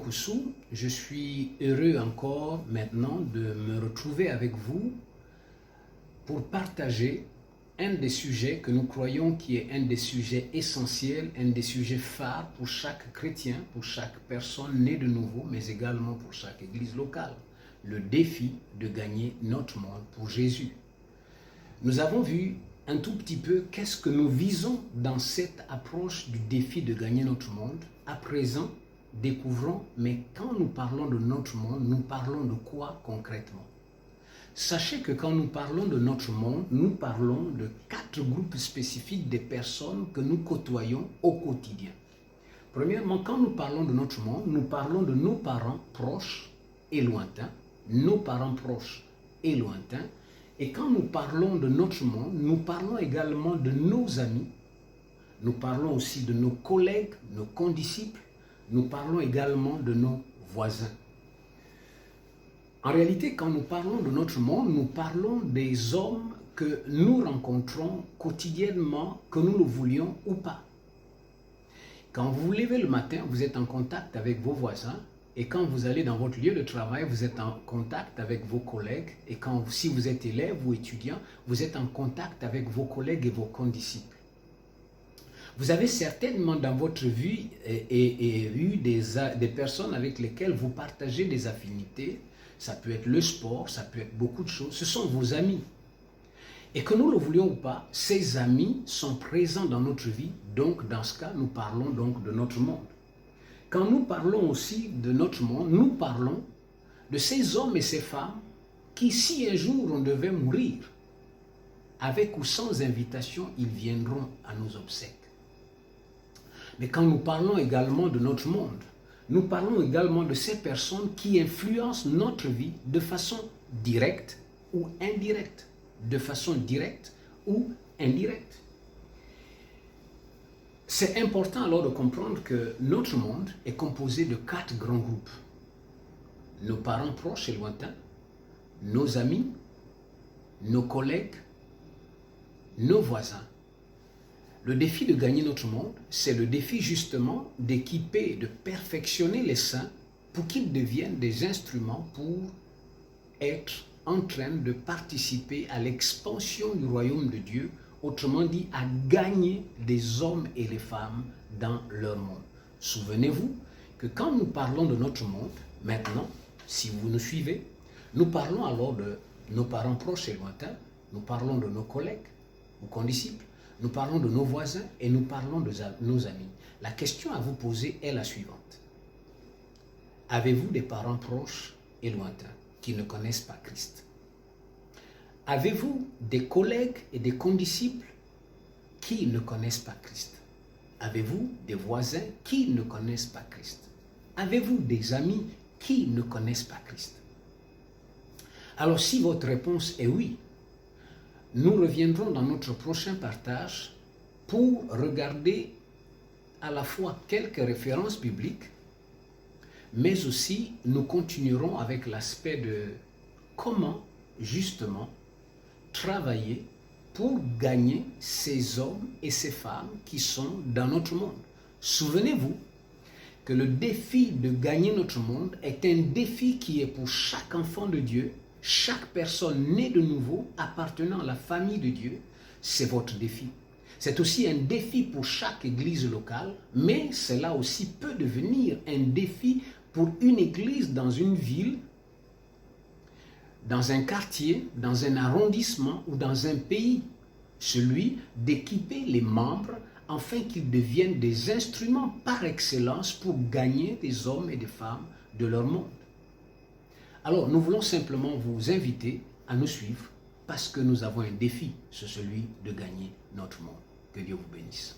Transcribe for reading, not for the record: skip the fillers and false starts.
Koussou, je suis heureux encore maintenant de me retrouver avec vous pour partager un des sujets que nous croyons qui est un des sujets essentiels, un des sujets phares pour chaque chrétien, pour chaque personne née de nouveau, mais également pour chaque église locale. Le défi de gagner notre monde pour Jésus. Nous avons vu un tout petit peu qu'est-ce que nous visons dans cette approche du défi de gagner notre monde. À présent, découvrons, mais quand nous parlons de notre monde, nous parlons de quoi concrètement? Sachez que quand nous parlons de notre monde, nous parlons de 4 groupes spécifiques des personnes que nous côtoyons au quotidien. Premièrement, quand nous parlons de notre monde, nous parlons de nos parents proches et lointains, nos parents proches et lointains. Et quand nous parlons de notre monde, nous parlons également de nos amis, nous parlons aussi de nos collègues, nos condisciples, nous parlons également de nos voisins. En réalité, quand nous parlons de notre monde, nous parlons des hommes que nous rencontrons quotidiennement, que nous le voulions ou pas. Quand vous vous levez le matin, vous êtes en contact avec vos voisins, et quand vous allez dans votre lieu de travail, vous êtes en contact avec vos collègues, et si vous êtes élève ou étudiant, vous êtes en contact avec vos collègues et vos condisciples. Vous avez certainement dans votre vie eu des personnes avec lesquelles vous partagez des affinités. Ça peut être le sport, ça peut être beaucoup de choses. Ce sont vos amis. Et que nous le voulions ou pas, ces amis sont présents dans notre vie. Donc, dans ce cas, nous parlons donc de notre monde. Quand nous parlons aussi de notre monde, nous parlons de ces hommes et ces femmes qui, si un jour on devait mourir, avec ou sans invitation, ils viendront à nos obsèques. Mais quand nous parlons également de notre monde, nous parlons également de ces personnes qui influencent notre vie de façon directe ou indirecte. De façon directe ou indirecte. C'est important alors de comprendre que notre monde est composé de 4 grands groupes. Nos parents proches et lointains, nos amis, nos collègues, nos voisins. Le défi de gagner notre monde, c'est le défi justement d'équiper, de perfectionner les saints pour qu'ils deviennent des instruments pour être en train de participer à l'expansion du royaume de Dieu, autrement dit à gagner des hommes et des femmes dans leur monde. Souvenez-vous que quand nous parlons de notre monde, maintenant, si vous nous suivez, nous parlons alors de nos parents proches et lointains, nous parlons de nos collègues ou condisciples, nous parlons de nos voisins et nous parlons de nos amis. La question à vous poser est la suivante. Avez-vous des parents proches et lointains qui ne connaissent pas Christ? Avez-vous des collègues et des condisciples qui ne connaissent pas Christ? Avez-vous des voisins qui ne connaissent pas Christ? Avez-vous des amis qui ne connaissent pas Christ? Alors si votre réponse est oui, nous reviendrons dans notre prochain partage pour regarder à la fois quelques références bibliques, mais aussi nous continuerons avec l'aspect de comment justement travailler pour gagner ces hommes et ces femmes qui sont dans notre monde. Souvenez-vous que le défi de gagner notre monde est un défi qui est pour chaque enfant de Dieu, chaque personne née de nouveau, appartenant à la famille de Dieu, c'est votre défi. C'est aussi un défi pour chaque église locale, mais cela aussi peut devenir un défi pour une église dans une ville, dans un quartier, dans un arrondissement ou dans un pays. Celui d'équiper les membres afin qu'ils deviennent des instruments par excellence pour gagner des hommes et des femmes de leur monde. Alors, nous voulons simplement vous inviter à nous suivre parce que nous avons un défi, c'est celui de gagner notre monde. Que Dieu vous bénisse.